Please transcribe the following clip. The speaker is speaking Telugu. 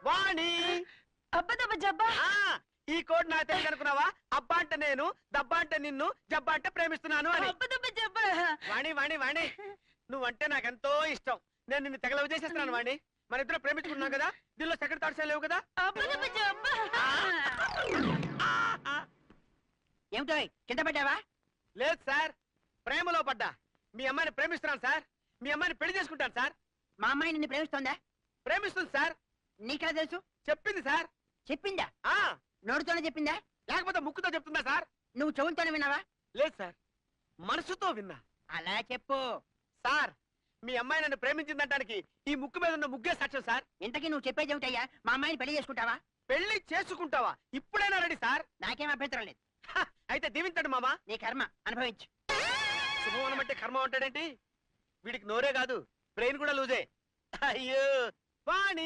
వాణి అబ్బదబ్బ జబ్బా. ఈ కోడ్ నాకు తెలియదు అనుకున్నావా? అబ్బా అంటే నేను, దబ్బా అంటే నిన్ను, జబ్బా అంటే ప్రేమిస్తున్నాను అని. అబ్బదబ్బ జబ్బా. వాణి వాణి వాణి, నువ్వంటే నాకెంతో ఇష్టం. నేను నిన్ను తెగలవ చేసేస్తున్నాను వాణి. మన ఇద్దరు ప్రేమించుకున్నాం కదా, దీనిలో సెకండ్ థాట్స్ లేవు కదా. అబ్బదబ్బ జబ్బా. ఏమిటో కింద పడ్డావా? లేదు సార్, ప్రేమలో పడ్డా. మీ అమ్మాయిని ప్రేమిస్తున్నాను సార్. మీ అమ్మాయిని పెళ్లి చేసుకుంటాను సార్. మా అమ్మాయి నిన్ను ప్రేమిస్తోందా? ప్రేమిస్తుంది సార్. నీకెలా తెలుసు? చెప్పింది సార్. చెప్పిందా? ఆ నోటితోనే చెప్పిందా? లేకపోతే ముక్కుతో చెప్తుందా సార్? నువ్వు చెవులతోనే విన్నావా? లేదు సార్, మనసుతో విన్నా. అలా చెప్పు. సార్, మీ అమ్మాయి నన్ను ప్రేమించిందంటానికి ఈ ముక్కు మీద ఉన్న ముగ్గే సాక్ష్యం సార్. ఇంతకీ నువ్వు చెప్పేది ఏమిటయ్యా? మా అమ్మాయిని పెళ్లి చేసుకుంటావా? పెళ్లి చేసుకుంటావా? ఇప్పుడైనా రెడీ సార్. నాకేం అభ్యంతరం లేదు. అయితే దీవించండి మామా. నీ కర్మ అనుభవించు. శుభమనం అంటే కర్మ ఉంటాడేంటి? వీడికి నోరే కాదు, బ్రెయిన్ కూడా లూజే. అయ్యో వాణి.